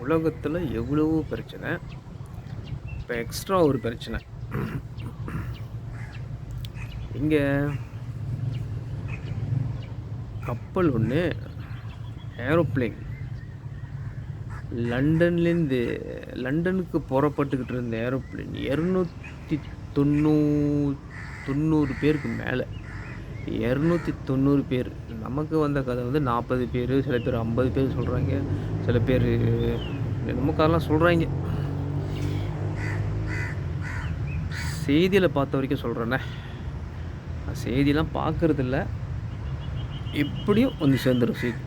உலகத்தில் எவ்வளவோ பிரச்சனை. இப்போ எக்ஸ்ட்ரா ஒரு பிரச்சனை. இங்கே கப்பல் ஒன்று, ஏரோப்ளேன் லண்டனுக்கு புறப்பட்டுக்கிட்டு இருந்த ஏரோப்ளேன் 290 பேருக்கு மேலே, 290 பேர். நமக்கு வந்த கதை வந்து 40 பேர், சில பேர் 50 பேர் சொல்கிறாங்க, சில பேர் என்னமோ கதைலாம் சொல்கிறாங்க. செய்தியில் பார்த்த வரைக்கும் சொல்கிறேன்னே, செய்தியெலாம் பார்க்குறதில்ல. எப்படியும் வந்து சேர்ந்துடும் செய்தி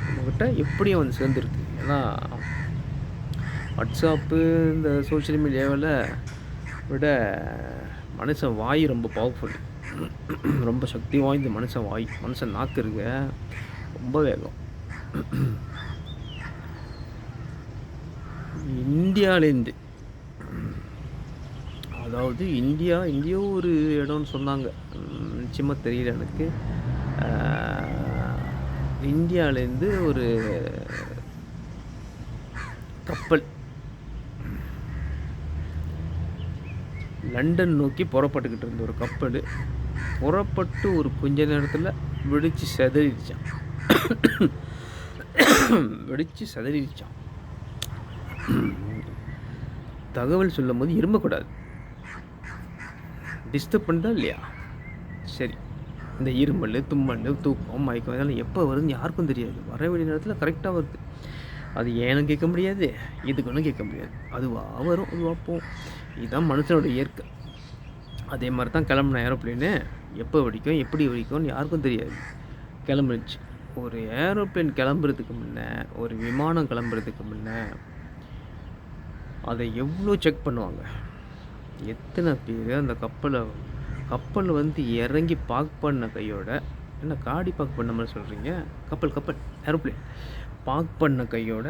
நம்மக்கிட்ட, எப்படியும் வந்து சேர்ந்துருது. ஏன்னா வாட்ஸ்அப்பு இந்த சோஷியல் மீடியாவில் விட மனுஷன் வாய் ரொம்ப பவர்ஃபுல், ரொம்ப சக்தி வாய்ந்த மனுஷன் நாக்கு இருக்க ரொம்ப வேகம். இந்தியாவிலேருந்து, அதாவது இந்தியா ஒரு இடம்னு சொன்னாங்க, நிச்சயமாக தெரியல எனக்கு. இந்தியாவிலேருந்து ஒரு கப்பல் லண்டன் நோக்கி புறப்பட்டுக்கிட்டு இருந்த ஒரு கப்பல் புறப்பட்டு ஒரு கொஞ்ச நேரத்தில் வெடித்து செதறிச்சான். தகவல் சொல்லும் போது இரும்பக்கூடாது, டிஸ்டர்ப் பண்ணுதா இல்லையா? சரி, இந்த இருமல், தும்மல், தூக்கம், மயக்கம் இதெல்லாம் எப்போ வருதுன்னு யாருக்கும் தெரியாது. வர வேண்டிய நேரத்தில் கரெக்டாக வருது. அது ஏனும் கேட்க முடியாது, இதுக்குன்னு கேட்க முடியாது. அதுவாக வரும், அதுவாக போகும். இதுதான் மனுஷனோட இயற்கை. அதே மாதிரி தான் கிளம்புன ஏரோப்ளேனு எப்போ வெடிக்கும், எப்படி வெடிக்கும்னு யாருக்கும் தெரியாது. கிளம்புச்சு. ஒரு ஏரோப்ளேன் கிளம்புறதுக்கு முன்னே, ஒரு விமானம் கிளம்புறதுக்கு முன்னே அதை எவ்வளோ செக் பண்ணுவாங்க. எத்தனை பேர் அந்த கப்பல் வந்து இறங்கி பார்க் பண்ண கையோட, என்ன காடி பார்க் பண்ண மாதிரி சொல்கிறீங்க, கப்பல் ஏரோப்ளேன் பார்க் பண்ண கையோட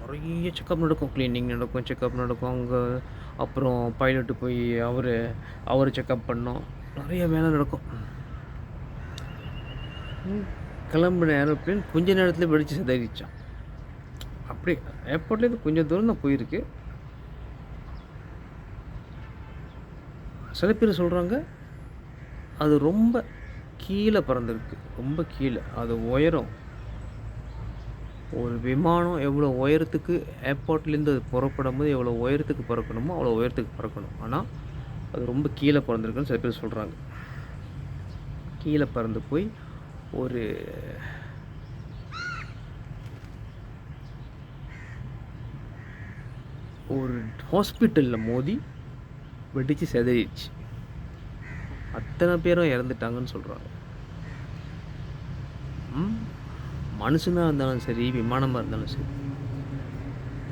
நிறைய செக்கப் நடக்கும், க்ளீனிங் நடக்கும், செக்கப் நடக்கும் அங்கே. அப்புறம் பைலட்டு போய் அவர் செக்கப் பண்ணோம், நிறைய வேலை நடக்கும். கிளம்புன ஏரோப்ளேன் கொஞ்ச நேரத்தில் வெடித்து சிதறிச்சான். அப்படி ஏர்போர்ட்லேருந்து கொஞ்சம் தூரம் தான் போயிருக்கு. சில பேர் சொல்கிறாங்க அது ரொம்ப கீழே பறந்துருக்கு, ரொம்ப கீழே. அது உயரம், ஒரு விமானம் எவ்வளோ உயரத்துக்கு ஏர்போர்ட்லேருந்து அது புறப்படும் போது எவ்வளோ உயரத்துக்கு பறக்கணுமோ அவ்வளோ உயரத்துக்கு பறக்கணும். ஆனால் அது ரொம்ப கீழே பறந்துருக்குன்னு சில பேர் சொல்கிறாங்க. கீழே பறந்து போய் ஒரு ஹாஸ்பிட்டலில் மோதி வெடித்து செதறிடுச்சு. அத்தனை பேரும் இறந்துட்டாங்கன்னு சொல்கிறாங்க. மனுஷனாக இருந்தாலும் சரி, விமானமாக இருந்தாலும் சரி,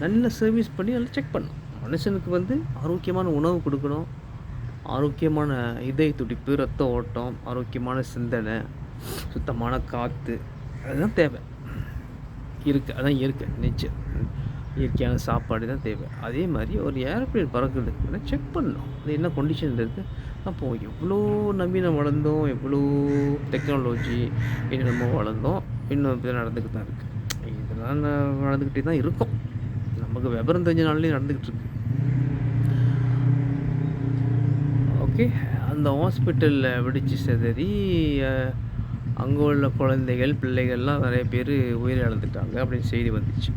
நல்ல சர்வீஸ் பண்ணி நல்லா செக் பண்ணணும். மனுஷனுக்கு வந்து ஆரோக்கியமான உணவு கொடுக்கணும், ஆரோக்கியமான இதய துடிப்பு, ரத்த ஓட்டம், ஆரோக்கியமான சிந்தனை, சுத்தமான காற்று, அதுதான் தேவை. அதான் இயற்கையான சாப்பாடு தான் தேவை. அதே மாதிரி ஒரு ஏரோப்ளேன் பறக்கிறதுக்கு செக் பண்ணணும், அது என்ன கண்டிஷனில் இருக்குது. அப்போது எவ்வளோ நவீனம் வளர்ந்தோம், எவ்வளோ டெக்னாலஜி என்னென்னமோ வளர்ந்தோம், இன்னும் இப்படி நடந்துக்கிட்டு தான் இருக்குது. இதெல்லாம் நடந்துக்கிட்டே தான் இருக்கும். நமக்கு விவரம் தெரிஞ்ச நாள்லேயும் நடந்துக்கிட்டு இருக்கு. ஓகே, அந்த ஹாஸ்பிட்டலில் வெடித்து செதறி அங்கே உள்ள குழந்தைகள், பிள்ளைகள்லாம் நிறைய பேர் உயிரிழந்துட்டாங்க அப்படின்னு செய்தி வந்துச்சு.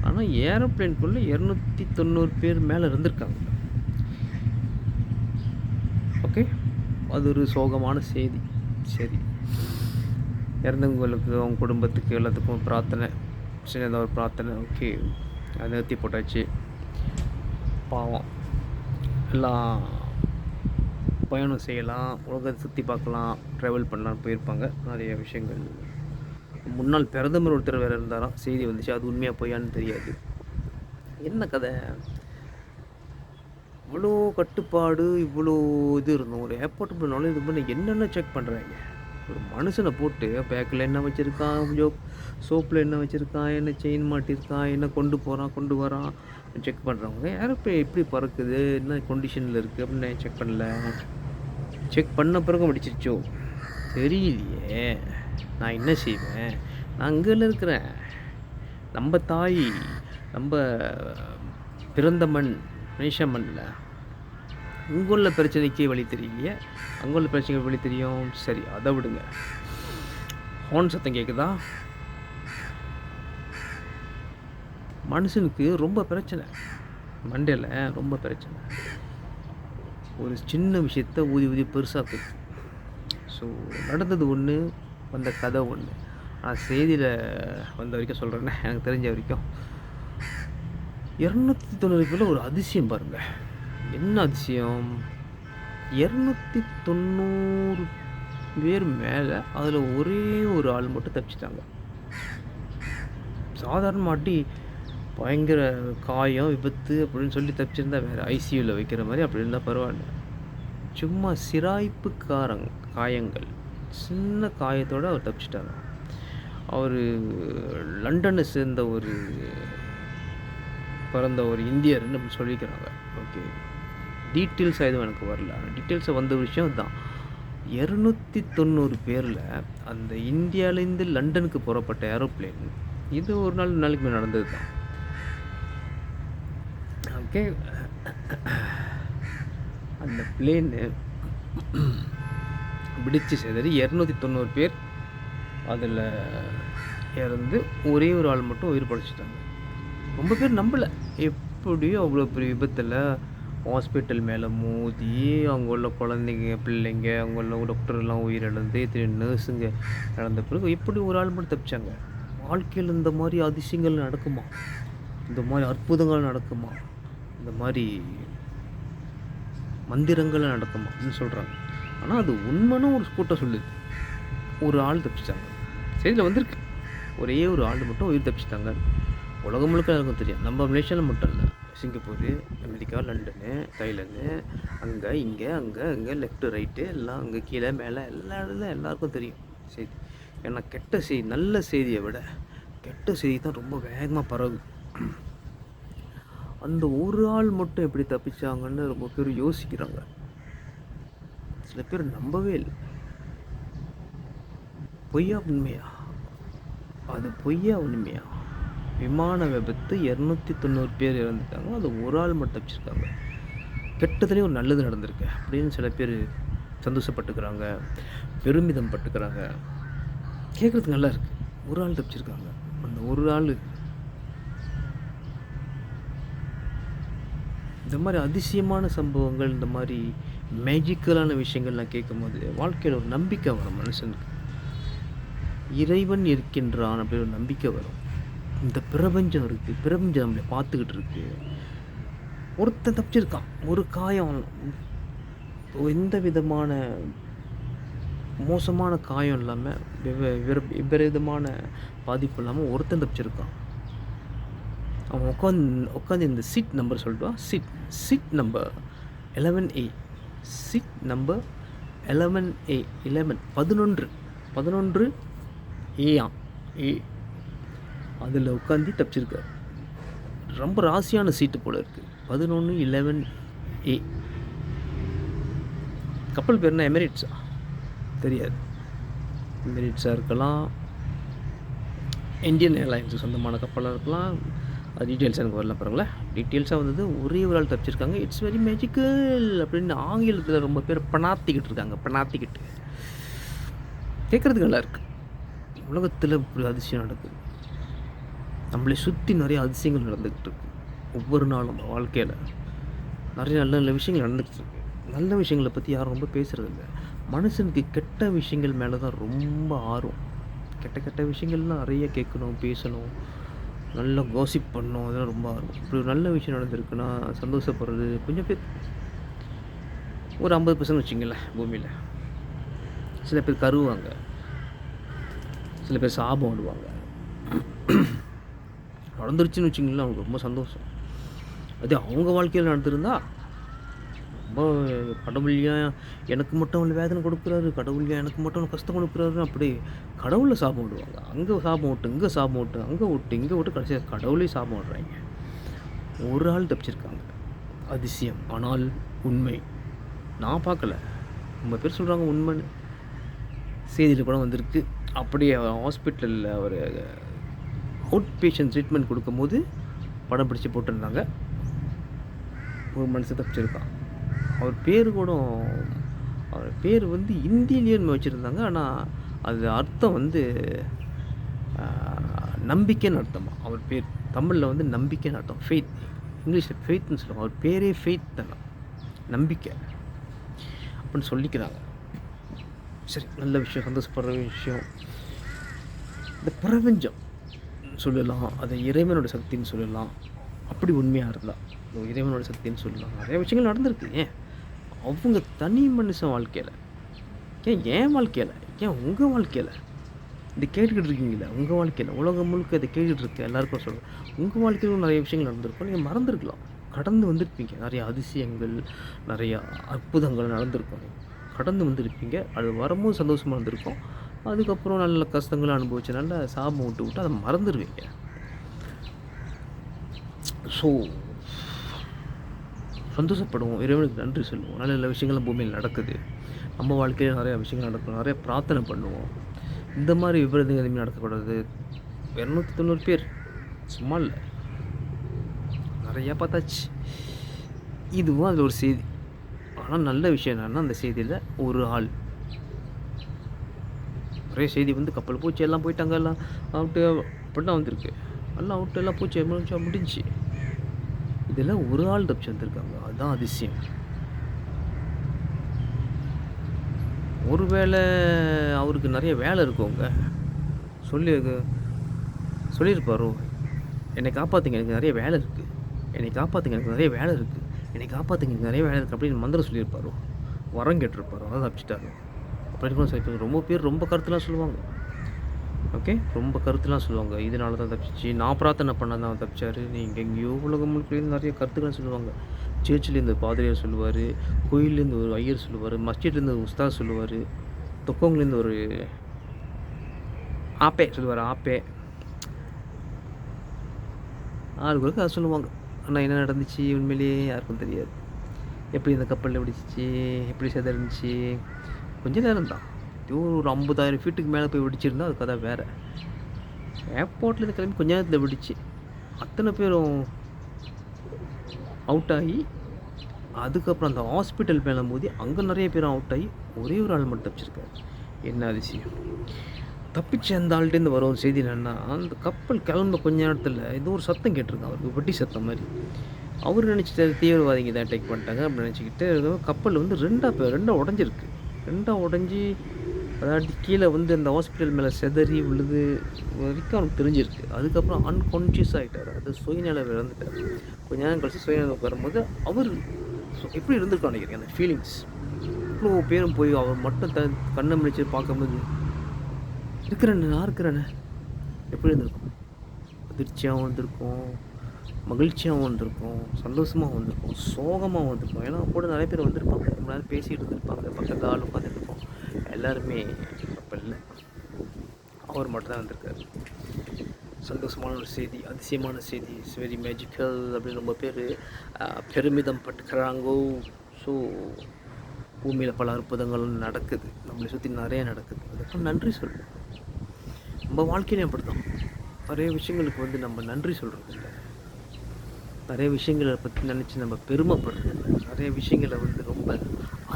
ஆனால் ஏரோப்ளேனுக்குள்ளே 290 பேர் மேலே இருந்திருக்காங்க. ஓகே, அது ஒரு சோகமான செய்தி. சரி, இறந்தவங்களுக்கு, அவங்க குடும்பத்துக்கு எல்லாத்துக்கும் பிரார்த்தனை, சின்னதாக ஒரு பிரார்த்தனை. ஓகே, அதை நிறுத்தி போட்டாச்சு. பாவம், எல்லாம் பயணம் செய்யலாம், உலகத்தை சுற்றி பார்க்கலாம், ட்ராவல் பண்ணலான்னு போயிருப்பாங்க. நிறைய விஷயங்கள். முன்னாள் பிரதமர் ஒருத்தர் வேறு இருந்தாராம், செய்தி வந்துச்சு. அது உண்மையாக போயான்னு தெரியாது. என்ன கதை, இவ்வளோ கட்டுப்பாடு, இவ்வளோ இது இருந்தோம். ஒரு ஏர்போர்ட் நுழைஞ்சு பண்ணி என்னென்ன செக் பண்ணுறாங்க. ஒரு மனுஷனை போட்டு பேக்கில் என்ன வச்சுருக்கான், சோப்பில் என்ன வச்சுருக்கான், என்ன செயின் மாட்டியிருக்கான், என்ன கொண்டு வரான் செக் பண்ணுறவங்க. ஏரோப்ளேன் எப்படி பறக்குது, என்ன கண்டிஷனில் இருக்குது அப்படின்னு செக் பண்ணல. செக் பண்ண பிறகு முடிச்சிருச்சோ தெரியலையே. நான் என்ன செய்வேன், நான் அங்கே இருக்கிறேன். நம்ம தாய் நம்ம பிறந்த மண் மலேசியா மண்ணில் இங்கே உள்ள பிரச்சனைக்கு வழி தெரியலையே, அங்கே உள்ள பிரச்சனைக்கு வழி தெரியும். சரி, அதை விடுங்க. ஹார்ன் சத்தம் கேட்குதா? மனுஷனுக்கு ரொம்ப பிரச்சனை, மண்டையில் ரொம்ப பிரச்சனை. ஒரு சின்ன விஷயத்த ஊதி ஊதி பெருசாக்குது. ஸோ நடந்தது ஒன்று, வந்த கதை ஒன்று. நான் செய்தியில் வந்த வரைக்கும் சொல்கிறேன்னே, எனக்கு தெரிஞ்ச வரைக்கும் 290 பேரில் ஒரு அதிசயம் பாருங்கள். என்ன அதிசயம்? 290 பேர் மேலே அதில் ஒரே ஒரு ஆள் மட்டும் தப்பிச்சிட்டாங்க. சாதாரண மாட்டி பயங்கர காயம், விபத்து அப்படின்னு சொல்லி தப்பிச்சிருந்தா வேறு ஐசியூவில் வைக்கிற மாதிரி அப்படி இருந்தால் பரவாயில்ல. சும்மா சிராய்ப்பு காயங்கள், சின்ன காயத்தோடு அவர் தப்பிச்சிட்டாங்க. அவர் லண்டனை சேர்ந்த பிறந்த ஒரு இந்தியர்னு அப்படி சொல்லிக்கிறாங்க. ஓகே, டீட்டெயில்ஸாக எதுவும் எனக்கு வரல. ஆனால் டீட்டெயில்ஸாக வந்த விஷயம் தான், 290 பேரில் அந்த இந்தியாவிலேருந்து லண்டனுக்கு புறப்பட்ட ஏரோப்ளேன், இது ஒரு நாளைக்கு மேலே நடந்தது தான். ஓகே, அந்த பிளேனு பிடிச்சு செய்தது 290 பேர் அதில் இறந்து ஒரே ஒரு ஆள் மட்டும் உயிர் படைச்சிட்டாங்க. ரொம்ப பேர் நம்பலை. எப்படியோ அவ்வளோ பெரிய விபத்தில் ஹாஸ்பிட்டல் மேலே மோதி அங்கே உள்ள குழந்தைங்க, பிள்ளைங்க, அங்கே உள்ள டாக்டர்லாம் உயிரிழந்து, நர்ஸுங்க இழந்த பிறகு எப்படி ஒரு ஆள் மட்டும் தப்பிச்சாங்க? வாழ்க்கையில் இந்த மாதிரி அதிசயங்கள் நடக்குமா? இந்த மாதிரி அற்புதங்கள் நடக்குமா? இந்த மாதிரி மந்திரங்கள் நடக்குமா அப்படின்னு சொல்கிறாங்க. ஆனால் அது உண்மைன்னு ஒரு கூட்டம் சொல்லுது. ஒரு ஆள் தப்பிச்சிட்டாங்க. செய்தியில் வந்திருக்கு, ஒரே ஒரு ஆள் மட்டும் உயிர் தப்பிச்சிட்டாங்க. உலகம் முழுக்க எல்லாருக்கும் தெரியும். நம்ம மலேசியாவில் மட்டும் இல்லை, சிங்கப்பூர், அமெரிக்கா, லண்டனு, தைலாந்து, அங்கே இங்கே அங்கே அங்கே லெஃப்ட்டு ரைட்டு எல்லாம் அங்கே கீழே மேலே எல்லா இடத்துல எல்லாருக்கும் தெரியும் செய்தி. ஏன்னா நல்ல செய்தியை விட கெட்ட செய்தி தான் ரொம்ப வேகமாக பரவுது. அந்த ஒரு ஆள் மட்டும் எப்படி தப்பிச்சாங்கன்னு ரொம்ப பேர் யோசிக்கிறாங்க. சில பேர் நம்பவே இல்லை. பொய்யா உண்மையா? அது பொய்யா உண்மையா? விமான விபத்து 290 பேர் இறந்துட்டாங்க, அது ஒரு ஆள் மட்டும் தப்பிச்சிருக்காங்க. கெட்டதுலேயும் ஒரு நல்லது நடந்திருக்கு அப்படின்னு சில பேர் சந்தோஷப்பட்டுக்கிறாங்க, பெருமிதம் பட்டுக்கிறாங்க. கேட்குறதுக்கு நல்லா இருக்குது. ஒரு ஆள் தப்பிச்சிருக்காங்க. அந்த ஒரு ஆள் இந்த மாதிரி அதிசயமான சம்பவங்கள், இந்த மாதிரி மேஜிக்கலான விஷயங்கள்லாம் கேட்கும்போது வாழ்க்கையில் ஒரு நம்பிக்கை வரும். மனுஷனுக்கு இறைவன் இருக்கின்றான் அப்படி ஒரு நம்பிக்கை வரும். இந்த பிரபஞ்சம் இருக்குது, பிரபஞ்சம் நம்மளை பார்த்துக்கிட்டு இருக்கு. ஒருத்தன் தப்பிச்சிருக்கான், ஒரு காயம், எந்த விதமான மோசமான காயம் இல்லாமல், விபரீதமான பாதிப்பு இல்லாமல் ஒருத்தன் தப்பிச்சிருக்கான். அவன் உட்காந்து இந்த சீட் நம்பர் சொல்லிட்டுவா. Seat number 11A, seat number 11A, 11 ஏயாம் ஏ, அதில் உட்காந்து தப்பிச்சிருக்கார். ரொம்ப ராசியான சீட்டு போல் இருக்குது. 11A. கப்பல் பேர்னா எமிரேட்ஸா? தெரியாது. எமிரேட்ஸாக இருக்கலாம், இந்தியன் ஏர்லைன்ஸுக்கு சொந்தமான கப்பலாக இருக்கலாம். அது டீட்டெயில்ஸ் எனக்கு வரல பாருங்களேன். டீட்டெயில்ஸாக வந்தது ஒரே ஒரு ஆள் தப்பிச்சிருக்காங்க. இட்ஸ் வெரி மேஜிக்கல் அப்படின்னு ஆங்கிலத்தில் ரொம்ப பேர் பணாத்திக்கிட்டு இருக்காங்க. பணாத்திக்கிட்டு கேட்குறதுக்கு நல்லா இருக்குது. உலகத்தில் இப்படி அதிசயம் நடக்குது. நம்மளை சுற்றி நிறைய அதிசயங்கள் நடந்துக்கிட்டு இருக்கு. ஒவ்வொரு நாளும் வாழ்க்கையில் நிறைய நல்ல நல்ல விஷயங்கள் நடந்துக்கிட்டு இருக்கு. நல்ல விஷயங்களை பற்றி யாரும் ரொம்ப பேசுகிறதில்ல. மனுஷனுக்கு கெட்ட விஷயங்கள் மேலே தான் ரொம்ப ஆர்வம். கெட்ட விஷயங்கள்லாம் நிறைய கேட்கணும், பேசணும், நல்லா கோசிப் பண்ணணும், அதெல்லாம் ரொம்ப ஆர்வம். இப்படி ஒரு நல்ல விஷயம் நடந்திருக்குன்னா சந்தோஷப்படுறது கொஞ்சம் பேர், ஒரு 50% வச்சுங்களேன். பூமியில் சில பேர் கருவாங்க, சில பேர் சாபம் விடுவாங்க. நடந்துருச்சுன்னு வச்சுங்களேன், அவங்களுக்கு ரொம்ப சந்தோஷம். அது அவங்க வாழ்க்கையில் நடந்திருந்தா ரொம்ப கடவுள்யா எனக்கு மட்டும் அவள் வேதனை கொடுக்குறாரு, கடவுள்யா எனக்கு மட்டும் அவள் கஷ்டம் கொடுக்குறாரு, அப்படி கடவுளில் சாபம் விடுவாங்க. அங்கே சாபம் விட்டு, இங்கே சாபம் விட்டு, அங்கே விட்டு கடைசியாக கடவுளே சாபம் விடுறாங்க. ஒரு ஆள் தப்பிச்சிருக்காங்க. அதிசயம், ஆனால் உண்மை. நான் பார்க்கல, ரொம்ப பேர் சொல்கிறாங்க உண்மைன்னு. செய்தியில் கூட வந்திருக்கு. அப்படியே ஹாஸ்பிட்டலில் அவர் அவுட் பேஷண்ட் ட்ரீட்மெண்ட் கொடுக்கும்போது படம் பிடிச்சு போட்டிருந்தாங்க. ஒரு மனுஷன் தப்பிச்சிருக்கான். அவர் பேர் வந்து ஹிந்திலேயே வச்சுருந்தாங்க. ஆனால் அது அர்த்தம் வந்து நம்பிக்கைன்னு அர்த்தமா. அவர் பேர் தமிழில் வந்து நம்பிக்கைன்னு அர்த்தம். ஃபெய்த், இங்கிலீஷில் ஃபெய்த்னு சொல்லுவாங்க. அவர் பேரே ஃபெய்த் தானே, நம்பிக்கை அப்படின்னு சொல்லிக்கிறாங்க. சரி, நல்ல விஷயம், சந்தோஷப்படுற விஷயம். இந்த பிரபஞ்சம் சொல்லலாம், அதை இறைவனோட சக்தின்னு சொல்லலாம். அப்படி உண்மையாக இருந்தால் இறைவனோட சக்தின்னு சொல்லலாம். நிறைய விஷயங்கள் நடந்திருக்கு. ஏன் அவங்க தனி மனுஷன் வாழ்க்கையில், ஏன் வாழ்க்கையில், ஏன் உங்கள் வாழ்க்கையில் இது கேட்டுக்கிட்டு இருக்கீங்களே, உங்கள் வாழ்க்கையில் உலகம் முழுக்க இதை கேட்டுக்கிட்டு இருக்க எல்லாருக்கும் சொல்கிறேன். உங்கள் வாழ்க்கையிலும் நிறைய விஷயங்கள் நடந்திருக்கும். நீங்கள் மறந்துருக்கலாம், கடந்து வந்திருப்பீங்க. நிறைய அதிசயங்கள், நிறையா அற்புதங்கள் நடந்திருக்கும். கடந்து வந்திருப்பீங்க. அது வரும்போது சந்தோஷமாக இருந்திருக்கும். அதுக்கப்புறம் நல்ல கஷ்டங்களை அனுபவிச்சு நல்ல சாபம் விட்டு அதை மறந்துடுவீங்க. ஸோ சந்தோஷப்படுவோம், இறைவனுக்கு நன்றி சொல்லுவோம். நல்ல நல்ல விஷயங்கள்லாம் பூமியில் நடக்குது. நம்ம வாழ்க்கையில் நிறையா விஷயங்கள் நடக்கும். நிறைய பிரார்த்தனை பண்ணுவோம். இந்த மாதிரி விபரீதங்கள் எதுவுமே நடக்கக்கூடாது. 290 பேர் சும்மா இல்லை, நிறையா பார்த்தாச்சு. இதுவும் அதில் ஒரு செய்தி. ஆனால் நல்ல விஷயம் என்னென்னா, அந்த செய்தியில் ஒரு ஆள், நிறைய செய்தி வந்து கப்பல் பூச்சி எல்லாம் போயிட்டாங்க, எல்லாம் அவுட்டு அப்படின்னா வந்திருக்கு. எல்லாம் அவுட்டு, எல்லாம் பூச்சி முடிஞ்சு. இதில் ஒரு ஆள் தப்பிச்சு வந்திருக்காங்க. அதுதான் அதிசயம். ஒருவேளை அவருக்கு நிறைய வேலை இருக்குங்க, சொல்லியிருப்பாரோ, என்னை காப்பாற்றுங்க, எனக்கு நிறைய வேலை இருக்குது, என்னை காப்பாற்றுங்க, எனக்கு நிறைய வேலை இருக்குது, என்னை காப்பாற்றுங்க, எனக்கு நிறைய வேலை இருக்குது அப்படின்னு மந்திரம் சொல்லியிருப்பாரோ, வரம் கேட்டிருப்பாரோ, அதான் தப்பிச்சிட்டாரோ. அப்படி கூட சரி, ரொம்ப பேர் ரொம்ப கருத்துலாம் சொல்லுவாங்க. ஓகே, ரொம்ப கருத்துலாம் சொல்லுவாங்க. இதனால தான் தப்பிச்சு, நான் பிரார்த்தனை பண்ண தான் தப்பிச்சார். நீங்கள் எங்கேயோ உலகம் முழுக்க நிறைய கருத்துக்கள் சொல்லுவாங்க. சர்ச்சிலேருந்து பாதிரியார் சொல்லுவார், கோயிலேருந்து ஒரு ஐயர் சொல்லுவார், மஸ்ஜிட்லேருந்து ஒரு உஸ்தாத் சொல்லுவார், தொக்கோங்கலேருந்து ஒரு ஆப்பே சொல்லுவார். ஆளுகளுக்கு அதை சொல்லுவாங்க. ஆனால் என்ன நடந்துச்சு உண்மையிலேயே யாருக்கும் தெரியாது. எப்படி இந்த கப்பலில் வெடிச்சிச்சு, எப்படி செதறிஞ்சிச்சு, கொஞ்சம் நேரம் தான். ஒரு 50,000 ஃபீட்டுக்கு மேலே போய் வெடிச்சிருந்தா அது கதை வேறு. ஏர்போர்ட்லேருந்து கிளம்பி கொஞ்ச நேரத்தில் வெடிச்சு அத்தனை பேரும் அவுட் ஆகி, அதுக்கப்புறம் அந்த ஹாஸ்பிட்டல் மேலே மோதி அங்கே நிறைய பேர் அவுட் ஆகி ஒரே ஒரு ஆள் மட்டும் தப்பிச்சிருக்காரு. என்ன அதிசயம்! தப்பிச்சு அந்த ஆள்கிட்டேருந்து வரும் செய்தி என்னென்னா, அந்த கப்பல் கிளம்ப கொஞ்ச நேரத்தில் ஏதோ ஒரு சத்தம் கேட்டிருக்கான், அவருக்கு வெட்டி சத்தம் மாதிரி. அவர் நினச்சிட்டு தீவிரவாதிங்க தான் அட்டாக் பண்ணிட்டாங்க அப்படின்னு நினச்சிக்கிட்டு கப்பல் வந்து ரெண்டாக உடஞ்சிருக்கு. ரெண்டாக உடஞ்சி, அதாவது கீழே வந்து அந்த ஹாஸ்பிட்டல் மேலே செதறி விழுது வரைக்கும் அவனுக்கு தெரிஞ்சிருக்கு. அதுக்கப்புறம் அன்கான்ஷியஸ் ஆகிட்டார், அது சுயநிலை இழந்துட்டார். கொஞ்ச நேரம் கழிச்சு சுயநிலை வரும்போது அவர் எப்படி இருந்திருக்கான்னு நினைக்கிறேன். அந்த ஃபீலிங்ஸ் இவ்வளோ பேரும் போய் அவர் மட்டும் கண்ணை முடிச்சு பார்க்கும்போது, நான் இருக்கிறேன்னு எப்படி இருந்திருக்கும்? அதிர்ச்சியாகவும் வந்திருக்கும், மகிழ்ச்சியாகவும் வந்திருக்கும், சந்தோஷமாக வந்திருக்கும், சோகமாக வந்திருக்கும். ஏன்னா கூட நிறைய பேர் வந்திருப்பாங்க, ரொம்ப நேரம் பேசிகிட்டு இருந்திருப்பாங்க, பக்கத்தில் ஆள் உட்காந்துருப்போம். எல்லாருமே கப்பலில் அவர் மட்டும்தான் வந்திருக்காரு. சந்தோஷமான ஒரு செய்தி, அதிசயமான செய்தி, இட்ஸ் வெரி மேஜிக்கல் அப்படின்னு ரொம்ப பேர் பெருமிதம் பட்டுக்கிறாங்கோ. ஸோ பூமியில் பல அற்புதங்களும் நடக்குது, நம்மளை சுற்றி நிறைய நடக்குது. அதுக்கு நன்றி சொல்லுவோம். நம்ம வாழ்க்கையிலே அப்படிதான். நிறைய விஷயங்களுக்கு வந்து நம்ம நன்றி சொல்கிறது இல்லை, நிறைய விஷயங்களை பற்றி நினச்சி நம்ம பெருமைப்படுறது இல்லை, நிறைய விஷயங்களை வந்து ரொம்ப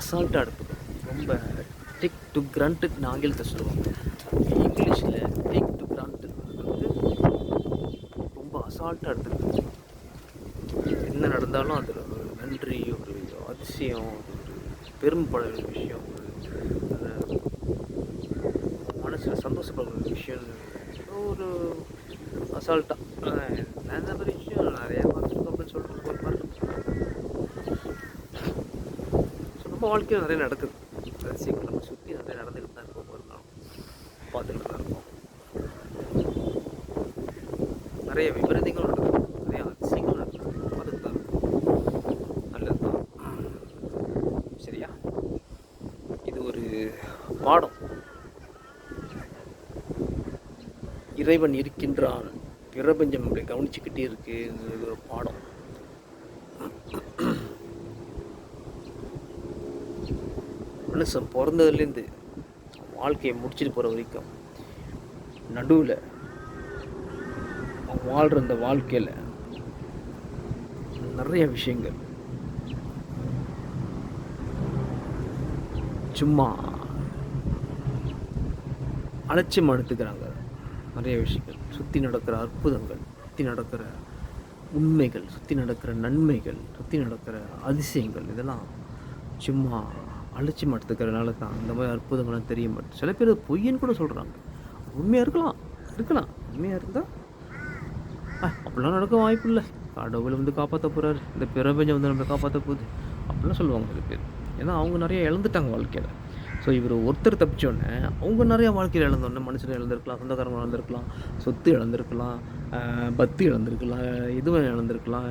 அசால்ட்டாக எடுத்துக்கணும். ரொம்ப டேக் டு கிராண்டட் ஆங்கிலத்தை சொல்லுவாங்க, இங்கிலீஷில் டேக் டு கிராண்டட் வந்து ரொம்ப அசால்ட்டாக எடுத்துக்கணும். என்ன நடந்தாலும் அதில் ஒரு நன்றி, ஒரு அதிசயம், ஒரு பெருமைப்பட வேண்டிய விஷயம், ஒரு மனசில் சந்தோஷப்படுற ஒரு விஷயம், ஒரு அசால்ட்டாக நிறைய விஷயம் நிறையா பார்த்துருக்கோம் அப்படின்னு சொல்லிட்டு ஒரு மாதிரி ஸோ நம்ம வாழ்க்கையில் நிறைய நடக்குது. அதிசயங்கள் நம்ம சுற்றி நிறைய நடந்துக்கிட்டு தான் இருக்கோம், ஒரு நாள் பார்த்துக்கிட்டு தான் இருக்கோம். நிறைய விபரீதங்கள் நடக்குது, நிறைய அதிசயங்கள் நடக்குது, பார்த்துட்டு தான் இருக்கும். நல்லது தான், சரியா? இது ஒரு பாடம். இறைவன் இருக்கின்றான், பிரபஞ்சம் நம்மளை கவனிச்சுக்கிட்டே இருக்கு, இது ஒரு பாடம். மனுஷன் பிறந்ததுலேருந்து வாழ்க்கையை முடிச்சுட்டு போகிற வரைக்கும் நடுவில் வாழ்கிற அந்த வாழ்க்கையில் நிறைய விஷயங்கள் சும்மா அலட்சியமாக எடுத்துக்கிறாங்க. நிறைய விஷயங்கள் சுற்றி நடக்கிற அற்புதங்கள், சுற்றி நடக்கிற உண்மைகள், சுற்றி நடக்கிற நன்மைகள், சுற்றி நடக்கிற அதிசயங்கள் இதெல்லாம் சும்மா அலட்சியமாக எடுத்துக்கிறதுனால தான் இந்த மாதிரி அற்புதங்கள்லாம் தெரிய மாட்டேன். சில பேர் பொய்யன்னு கூட சொல்கிறாங்க. உண்மையாக இருக்கலாம். உண்மையாக இருந்தால் அப்படிலாம் நடக்க வாய்ப்பு இல்லை, கடவுள் வந்து காப்பாற்ற போகிறாரு, இந்த பிரபஞ்சம் வந்து நம்மளை காப்பாற்ற போகுது அப்படிலாம் சொல்லுவாங்க சில பேர். ஏன்னா அவங்க நிறைய இழந்துட்டாங்க வாழ்க்கையில். ஸோ இவர் ஒருத்தர் தப்பிச்சோடனே அவங்க நிறையா வாழ்க்கையில் இழந்தோடனே மனுஷனை இழந்திருக்கலாம், சொந்தக்காரங்க இழந்திருக்கலாம், சொத்து இழந்திருக்கலாம், பக்தி இழந்திருக்கலாம், இதுவும் இழந்திருக்கலாம்,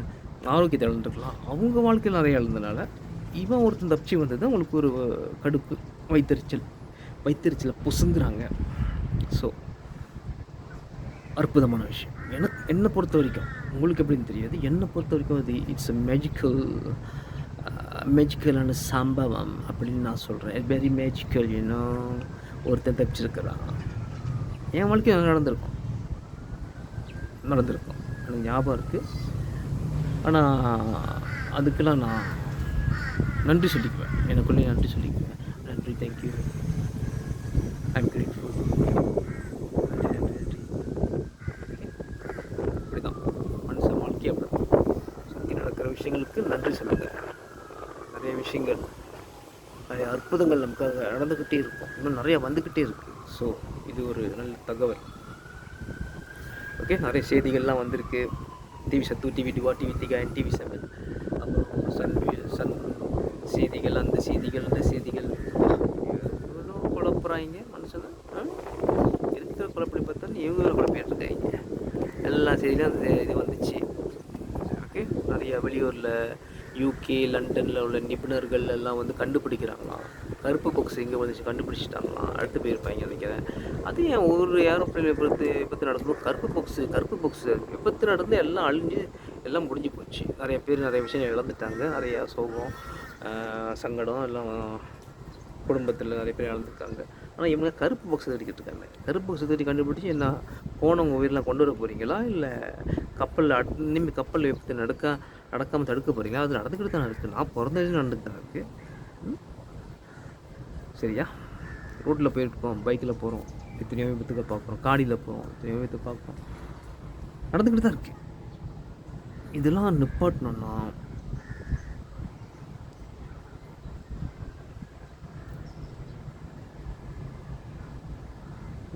ஆரோக்கியத்தை இழந்திருக்கலாம். அவங்க வாழ்க்கையில் நிறைய இழந்தனால இவன் ஒருத்தன் தப்பிச்சு வந்தது அவங்களுக்கு ஒரு கடுப்பு, வயிற்றுச்சலை பொசுங்குறாங்க. ஸோ அற்புதமான விஷயம். என்னை பொறுத்த வரைக்கும், உங்களுக்கு எப்படின்னு தெரியாது, என்னை பொறுத்த வரைக்கும் அது இட்ஸ் அ மேஜிக்கலான சம்பவம் அப்படின்னு நான் சொல்கிறேன். Very magical. ஒருத்தன் தப்பிச்சிருக்கிறான். என் வாழ்க்கையில் நடந்திருக்கும் எனக்கு ஞாபகம் இருக்குது. ஆனால் அதுக்கெல்லாம் நான் நன்றி சொல்லிக்குவேன், எனக்குள்ளே நன்றி சொல்லிக்குவேன். நன்றி, தேங்க்யூ, ஐம் கிரேட்ஃபுல். இப்படிதான் மனுஷன் வாழ்க்கை. அப்படிதான் சுற்றி நடக்கிற விஷயங்களுக்கு நன்றி சொல்லுங்கள். நிறைய விஷயங்கள், நிறைய அற்புதங்கள் நமக்காக நடந்துக்கிட்டே இருக்கும், இன்னும் நிறையா வந்துக்கிட்டே இருக்குது. ஸோ இது ஒரு நல்ல தகவல். ஓகே, நிறைய செய்திகள்லாம் வந்திருக்கு. டிவி சத்து, டிவி டிவா, டிவி திகாயன், டிவி7, அப்புறம் சன் செய்திகள், அந்த செய்திகள் இவ்வளோ குழப்புறாங்க மனுஷனை. இருக்கிற குழப்படி பார்த்தாலும் இவங்க குழப்பிட்டு இருக்காங்க. எல்லா செய்தியிலும் அந்த இது வந்துச்சு. ஓகே, நிறைய வெளியூரில் யூகே, லண்டனில் உள்ள நிபுணர்கள் எல்லாம் வந்து கண்டுபிடிக்கிறாங்களாம். கருப்பு பாக்ஸ் எங்கே வந்துச்சு கண்டுபிடிச்சிட்டாங்களாம். அடுத்து போயிருப்பாங்க நினைக்கிறேன். அது ஏன் ஒரு ஏரோப்ளைன் விபத்து நடக்கணும்? கருப்பு பாக்ஸ் விபத்து நடந்து எல்லாம் அழிஞ்சு எல்லாம் முடிஞ்சு போச்சு. நிறைய பேர் நிறைய விஷயம் இழந்துட்டாங்க. நிறையா சோகம், சங்கடம் எல்லாம் குடும்பத்தில் நிறைய பேர் இழந்துருக்காங்க. ஆனால் இவங்க கருப்பு பாக்ஸ் தேடிக்கிட்டு இருக்காங்க. கருப்பு பாக்ஸ் தேடி கண்டுபிடிச்சி என்ன போனவங்க உயிரெலாம் கொண்டு வர போகிறீங்களா, இல்லை கப்பலில் இனிமேல் கப்பல் விபத்து நடக்காமல் தடுக்க போகிறீங்களா? அது நடந்துக்கிட்டு தான் இருக்குது. நான் பிறந்தது நடந்துட்டு தான் இருக்குது. சரியா? ரோட்டில் போயிருக்கோம், பைக்கில் போகிறோம், எத்தனையோ விபத்துக்கள் பார்க்குறோம், காடியில் போகிறோம், எத்தனையோ விபத்து பார்க்குறோம், நடந்துக்கிட்டு தான் இருக்குது. இதெல்லாம் நிப்பாட்டணும்னா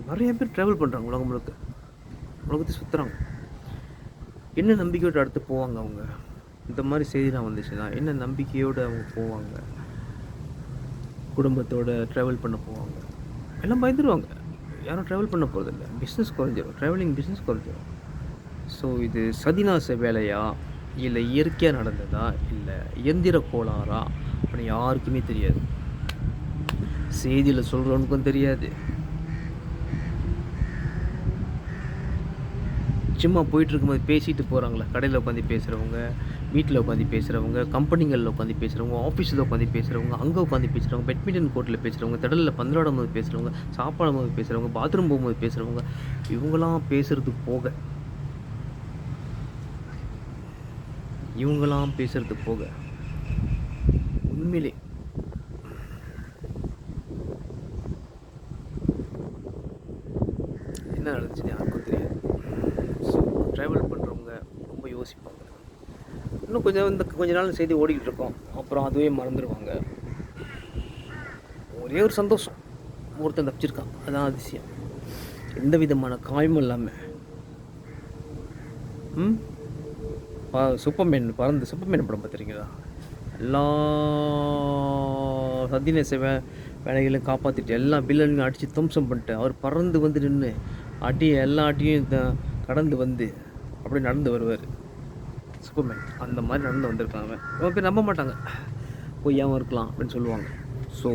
நிறைய பேர் ட்ராவல் பண்ணுறாங்க, உலகத்தை சுற்றுறாங்க. என்ன நம்பிக்கையோடு அடுத்து போவாங்க அவங்க? இந்த மாதிரி செய்திலாம் வந்துச்சுன்னா என்ன நம்பிக்கையோடு அவங்க போவாங்க? குடும்பத்தோடு ட்ராவல் பண்ண போவாங்க. எல்லாம் பயந்துருவாங்க, யாரும் ட்ராவல் பண்ண போகிறதில்ல. பிஸ்னஸ் குறைஞ்சிடும், ட்ராவலிங் பிஸ்னஸ் குறைஞ்சிடும். ஸோ இது சதிநாச வேலையா, இல்லை இயற்கையாக நடந்ததா, இல்லை இயந்திர கோளாறா அப்படின்னு யாருக்குமே தெரியாது. செய்தியில் சொல்கிறவனுக்கும் தெரியாது. சும்மா போயிட்டுருக்கும்போது பேசிட்டு போகிறாங்களே, கடையில் உட்காந்து பேசுகிறவங்க, வீட்டில் உட்காந்து பேசுகிறவங்க, கம்பெனிகளில் உட்காந்து பேசுகிறவங்க, ஆஃபீஸில் உட்காந்து பேசுகிறவங்க, அங்கே உட்காந்து பேசுகிறவங்க, பேட்மிண்டன் கோர்ட்டில் பேசுகிறவங்க, திடலில் பந்தலாடும் போது பேசுகிறவங்க, சாப்பாடும் போது பேசுகிறவங்க, பாத்ரூம் போகும்போது பேசுகிறவங்க, இவங்களாம் பேசுகிறது போக உண்மையிலே என்ன நடந்துச்சுன்னு யாருக்கும் தெரியாது. ஸோ ட்ராவல் பண்ணுறவங்க ரொம்ப யோசிப்பாங்க. இன்னும் கொஞ்ச நாள் செய்தி ஓடிக்கிட்டு இருக்கோம், அப்புறம் அதுவே மறந்துடுவாங்க. ஒரே ஒரு சந்தோஷம், ஒருத்தன் தப்பிச்சிருக்கான், அதான் அதிசயம். எந்த விதமான காயமும் இல்லாமல். சூப்பர்மேன் படம் பார்த்துருக்கீங்களா? எல்லா சதிநேச வேலைகளையும் காப்பாற்றிட்டு எல்லா வில்லனையும் அடித்து துவம்சம் பண்ணிட்டு அவர் பறந்து வந்து நின்று எல்லா அடியும் கடந்து வந்து அப்படி நடந்து வருவார் சூப்பர்மேன். அந்த மாதிரி நடந்து வந்திருக்காங்க. ரொம்ப பேர் நம்ப மாட்டாங்க, பொய்யாமல் இருக்கலாம் அப்படின்னு சொல்லுவாங்க. ஸோ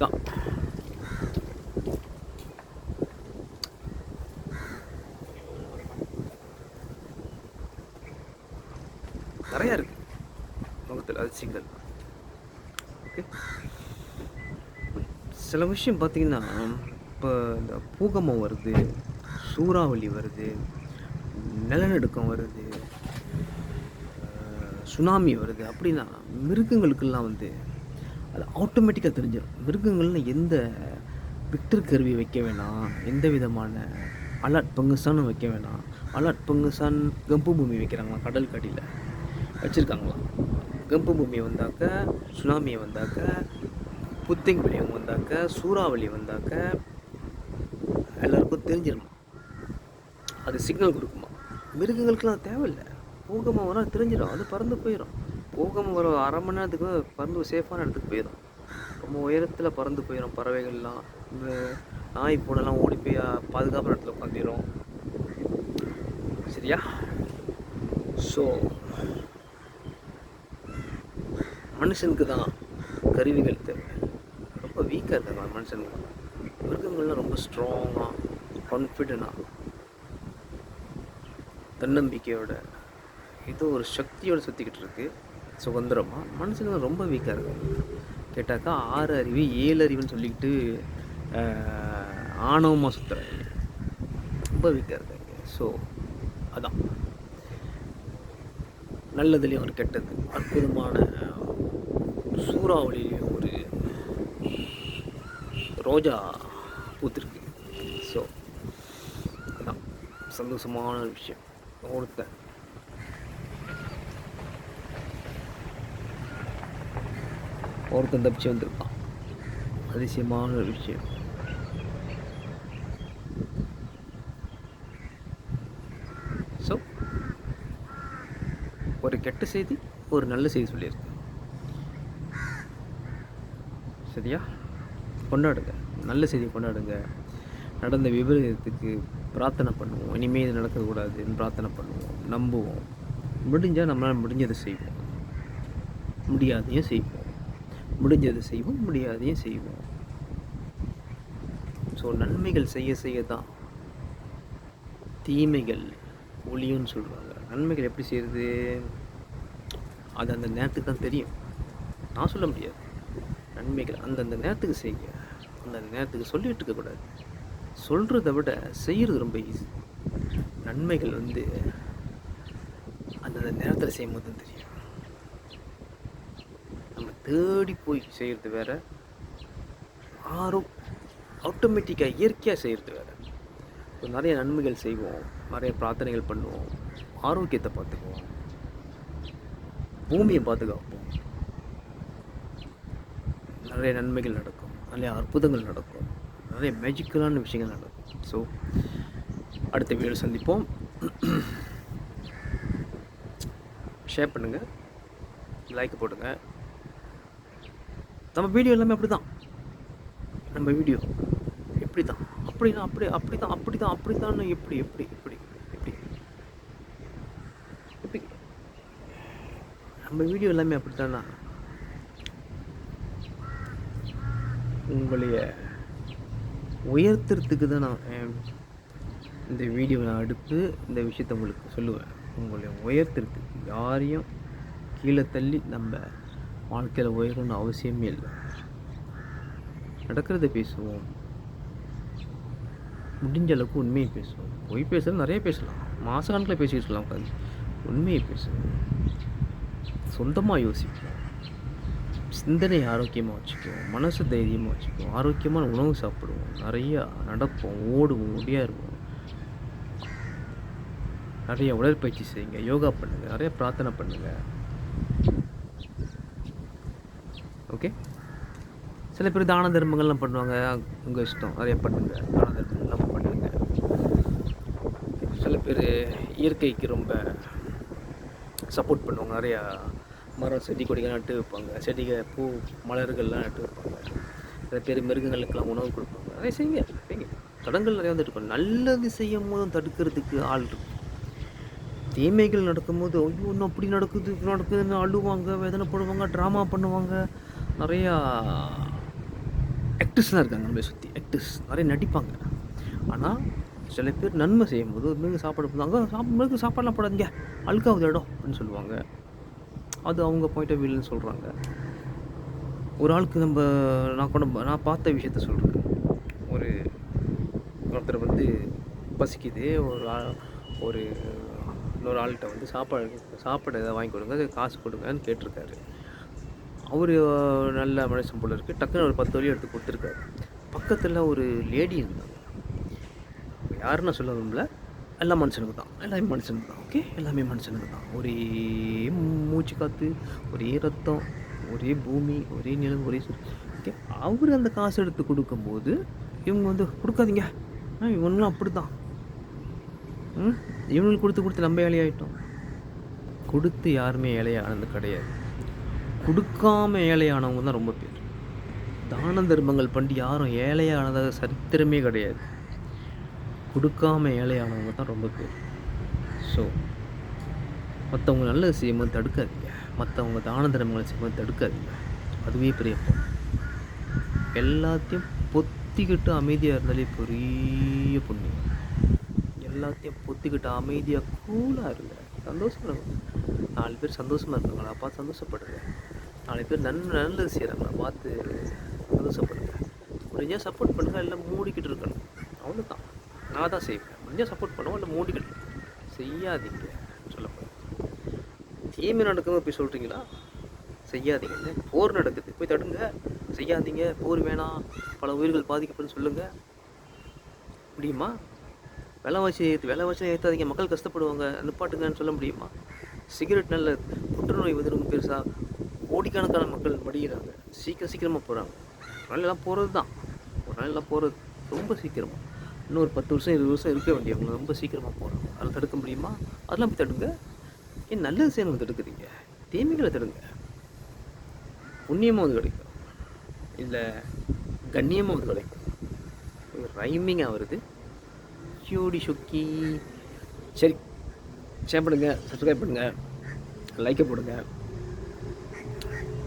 தான் நிறையா இருக்குது உலகத்தில் அதிசயங்கள். ஓகே. சில விஷயம் பார்த்தீங்கன்னா, இப்போ இந்த பூகம்பம் வருது, சூறாவளி வருது, நிலநடுக்கம் வருது, சுனாமி வருது அப்படின்னா, மிருகங்களுக்கெல்லாம் வந்து அது ஆட்டோமேட்டிக்கா தெரிஞ்சிரும். மிருகங்கள்ல எந்த விக்டர் கருவி வைக்க வேணாம், எந்த விதமான அலர்ட் பங்குசான்னு வைக்க வேணாம். அலர்ட் பங்குசான் கம்பு பூமி வைக்கிறாங்களாம் கடலுக்கு அடியில. வச்சிருக்காங்களாம். கம்பு பூமி வந்தாக்க, சுனாமி வந்தாக்க, புத்திங் விளையம் வந்தாக்க, சூறாவளி வந்தாக்க எல்லாருக்கும் தெரிஞ்சிருமா. அது சிக்னல் கொடுக்குமா. மிருகங்களுக்கெல்லாம் அது தேவையில்லை. பூகம்பம் வர தெரிஞ்சிடும், அது பறந்து போயிடும். பூகம்பம் வர 1/2 மணி நேரத்துக்கு பறந்து சேஃபான இடத்துக்கு போயிடும். ரொம்ப உயரத்தில் பறந்து போயிடும். பறவைகள்லாம் இந்த நாய் பூனைலாம் ஓடி போய் பாதுகாப்பான இடத்துல உட்காந்துடும். சரியா? ஸோ மனுஷனுக்கு தான் கருவிகள் தேவை. ரொம்ப வீக்காக இருக்காங்க மனுஷனுக்கு. மிருகங்கள்லாம் ரொம்ப ஸ்ட்ராங்காக, கான்ஃபிடென்ட்டாக, தன்னம்பிக்கையோட, ஏதோ ஒரு சக்தியோடு சுற்றிக்கிட்டு இருக்கு சுதந்திரமாக. மனுஷங்க ரொம்ப வீக்காக இருக்காங்க. கேட்டாக்கா 6 அறிவு 7 அறிவுன்னு சொல்லிக்கிட்டு ஆணவமாக சுற்றுறாங்க. ரொம்ப வீக்காக இருக்காங்க. ஸோ அதான் நல்லதுலேயும் ஒரு கெட்டது. அற்புதமான சூறாவளியிலையும் ஒரு ரோஜா பூத்திருக்கு. ஸோ அதான் சந்தோஷமான ஒரு விஷயம். ஒருத்தன் தப்பிச்சு வந்திருக்கான். அதிசயமான ஒரு விஷயம். ஸோ ஒரு கெட்ட செய்தி, ஒரு நல்ல செய்தி சொல்லியிருக்கு. சரியா? கொண்டாடுங்க, நல்ல செய்தி கொண்டாடுங்க. நடந்த விபரீதத்துக்கு பிரார்த்தனை பண்ணுவோம். இனிமேல் இது நடக்கக்கூடாதுன்னு பிரார்த்தனை பண்ணுவோம், நம்புவோம். முடிஞ்சால் நம்மளால் முடிஞ்சதை செய்வோம், முடியாதையும் செய்வோம். முடிஞ்சதை செய்வோம், முடியாதையும் செய்வோம். ஸோ நன்மைகள் செய்ய செய்ய தான் தீமைகள் ஒளியும்னு சொல்கிறாங்க. நன்மைகள் எப்படி செய்கிறது? அது அந்த நேரத்துக்கு தான் தெரியும், நான் சொல்ல முடியாது. நன்மைகள் அந்தந்த நேரத்துக்கு செய்ய, அந்தந்த நேரத்துக்கு சொல்லிட்டு இருக்கக்கூடாது. சொல்கிறத விட செய்கிறது ரொம்ப ஈஸி. நன்மைகள் வந்து அந்தந்த நேரத்தில் செய்யும்போது தான் தெரியும். நம்ம தேடி போய் செய்கிறது வேறு, ஆட்டோமேட்டிக்காக இயற்கையாக செய்கிறது வேறு. ஸோ நிறைய நன்மைகள் செய்வோம், நிறைய பிரார்த்தனைகள் பண்ணுவோம், ஆரோக்கியத்தை பார்த்துக்குவோம், பூமியை பாதுகாப்போம். நிறைய நன்மைகள் நடக்கும், நிறைய அற்புதங்கள் நடக்கும், நிறைய மேஜிக்கலான விஷயங்கள் நடக்கும். ஸோ அடுத்த வீடியோ சந்திப்போம். ஷேர் பண்ணுங்கள், லைக் போடுங்க. நம்ம வீடியோ எல்லாமே அப்படி தான். நம்ம வீடியோ எப்படி தான், அப்படிதான், அப்படித்தான்னு எப்படி எப்படி எப்படி எப்படி எப்படி நம்ம வீடியோ எல்லாமே அப்படித்தானா? உங்களைய உயர்த்துறதுக்கு தான் நான் இந்த வீடியோவை நான் எடுத்து இந்த விஷயத்தை உங்களுக்கு சொல்லுவேன். உங்களை உயர்த்துறதுக்கு, யாரையும் கீழே தள்ளி நம்ம வாழ்க்கையில் உயரணும்னு அவசியமே இல்லை. நடக்கிறத பேசுவோம், முடிஞ்ச அளவுக்கு உண்மையை பேசுவோம். பொய் பேசுகிறது நிறைய பேசலாம், மாதக்கணக்கில் பேசிட்டு சொல்லலாம். உட்காந்து உண்மையை பேசுவோம், சொந்தமாக யோசிப்போம், சிந்தனை ஆரோக்கியமாக வச்சுக்குவோம், மனசு தைரியமாக வச்சுக்குவோம், ஆரோக்கியமான உணவு சாப்பிடுவோம், நிறையா நடப்போம், ஓடுவோம், ஒடியாருவோம், நிறைய உடற்பயிற்சி செய்யுங்க, யோகா பண்ணுங்கள், நிறைய பிரார்த்தனை பண்ணுங்கள். ஓகே? சில பேர் தான தர்மங்கள்லாம் பண்ணுவாங்க, உங்கள் இஷ்டம், நிறைய பண்ணுங்கள். தான தர்மங்கள்லாம் பண்ணுங்க. சில பேர் இயற்கைக்கு ரொம்ப சப்போர்ட் பண்ணுவாங்க, நிறையா மரம் செடி கொடிகள் நட்டு வைப்பாங்க, செடிகள் பூ மலர்கள்லாம் நட்டு வைப்பாங்க. சில பேர் மிருகங்களுக்கெல்லாம் உணவு கொடுப்பாங்க. நிறைய செய்யுங்க, செய்யுங்க. தடங்கள் நிறையா வந்துட்டு இருக்கும். நல்லது செய்யும் போதும் தடுக்கிறதுக்கு ஆள் இருக்கும். தீமைகள் நடக்கும்போது ஐயோ இன்னும் அப்படி நடக்குதுன்னு அழுவாங்க, வேதனைப்படுவாங்க, ட்ராமா பண்ணுவாங்க. நிறையா ஆக்டர்ஸ்லாம் இருக்காங்க நம்மளை சுற்றி. ஆக்டர்ஸ் நிறைய நடிப்பாங்க. ஆனால் சில பேர் நன்மை செய்யும்போது மிருக சாப்பாடு போடுவாங்க, மிருக சாப்பாடெலாம் போடாதீங்க, அழுக்காவது இடம் அப்படின்னு சொல்லுவாங்க. அது அவங்க பாயிண்ட் ஆஃப் வியூன்னு சொல்கிறாங்க. ஒரு ஆளுக்கு நான் பார்த்த விஷயத்த சொல்கிறேன். ஒரு ஒருத்தர் வந்து பசிக்குது. ஒரு இன்னொரு ஆள்கிட்ட வந்து சாப்பாடு எதாவது வாங்கி கொடுங்க, அது காசு கொடுங்கன்னு கேட்டிருக்காரு. அவர் நல்ல மனுஷன் போல இருக்குது. டக்குன்னு ஒரு 10 வழி எடுத்து கொடுத்துருக்காரு. பக்கத்தில் ஒரு லேடி இருந்தாங்க. யாருன்னு நான் சொல்ல விரும்பல. எல்லா மனுஷனுக்கு தான், எல்லாமே மனுஷனுக்கு தான். ஓகே, எல்லாமே மனுஷனுக்கு தான். ஒரே மூச்சு காற்று, ஒரே ரத்தம், ஒரே பூமி, ஒரே நிலம், ஒரே ஓகே. அவர் அந்த காசு எடுத்து கொடுக்கும்போது இவங்க வந்து கொடுக்காதீங்க, இவனுங்களும் அப்படி தான், இவங்களுக்கு கொடுத்து நம்ம ஏழையாயிட்டோம். கொடுத்து யாருமே ஏழையானது கிடையாது. கொடுக்காம ஏழையானவங்க தான் ரொம்ப பேர். தான தர்மங்கள் பண்ணி யாரும் ஏழையானதாக சரித்திரமே கிடையாது. கொடுக்காம ஏழையானவங்க தான் ரொம்ப பேர். ஸோ மற்றவங்க நல்லது செய்யும்போது தடுக்காதீங்க, மற்றவங்க தான தர்மங்களை செய்யும்போது தடுக்காதீங்க. அதுவே பெரிய எல்லாத்தையும் பொத்திக்கிட்டு அமைதியாக இருந்தாலே பெரிய புண்ணியம். எல்லாத்தையும் பொத்திக்கிட்டு அமைதியாக கூலாக இருங்க, சந்தோஷமாக இருங்க. 4 பேர் சந்தோஷமாக இருக்காங்களா பார்த்து சந்தோஷப்படுங்க. 4 பேர் நல்லது செய்கிறாங்களா பார்த்து சந்தோஷப்படுங்க. முடிஞ்சால் சப்போர்ட் பண்ணுங்கள், எல்லாம் மூடிக்கிட்டு இருக்கணும், அவ்வளோதான். நான் தான் செய்வேன். முடிஞ்சால் சப்போர்ட் பண்ணுவோம், இல்லை மூடிக்கிட்டு செய்யாதீங்க. சொல்லப்போம் தீமை நடக்கும்போது போய் சொல்கிறீங்களா? செய்யாதீங்க. போர் நடக்குது, போய் தடுங்க. செய்யாதீங்க, போர் வேணாம், பல உயிர்கள் பாதிக்கப்படுன்னு சொல்லுங்கள். முடியுமா? விலைவாசி ஏற்றாதீங்க, மக்கள் கஷ்டப்படுவாங்க, நிப்பாட்டுங்கன்னு சொல்ல முடியுமா? சிகரெட் நல்ல புற்றுநோய் வந்து ரொம்ப பெருசாக கோடிக்கணக்கான மக்கள் மடிகிறாங்க, சீக்கிரமாக போகிறாங்க. ஒரு நாளெல்லாம் போகிறது தான், ஒரு நாளெல்லாம் போகிறது ரொம்ப சீக்கிரமாக. இன்னும் ஒரு 10 வருஷம் 20 வருஷம் இருக்க வேண்டியவங்க ரொம்ப சீக்கிரமாக போகிறாங்க. அதெல்லாம் தடுக்க முடியுமா? அதெல்லாம் போய் தடுங்க. ஏன் நல்லது செய்யணும் தடுக்குறீங்க? தீமைகளை தடுங்க. புண்ணியமாக வந்து கிடைக்கும், இல்லை கண்ணியமாக வந்து கிடைக்கும். ரைமிங்காக வருது. ஷோடி ஷொக்கி. சரி, ஷேர் பண்ணுங்கள், சப்ஸ்கிரைப் பண்ணுங்கள், லைக்கை போடுங்க.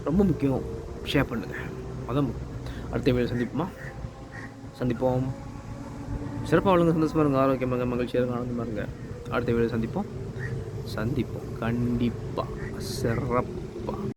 ரொம்ப முக்கியம், ஷேர் பண்ணுங்கள், அதான் முக்கியம். அடுத்த வீடியோ சந்திப்போம். சிறப்பாக ஆளுங்க, சந்தோஷமாக இருங்க, ஆரோக்கியமாக, மகிழ்ச்சியாக இருங்க, ஆனந்தமாக இருங்க. அடுத்த வீடியோ சந்திப்போம் கண்டிப்பாக, சிறப்பாக.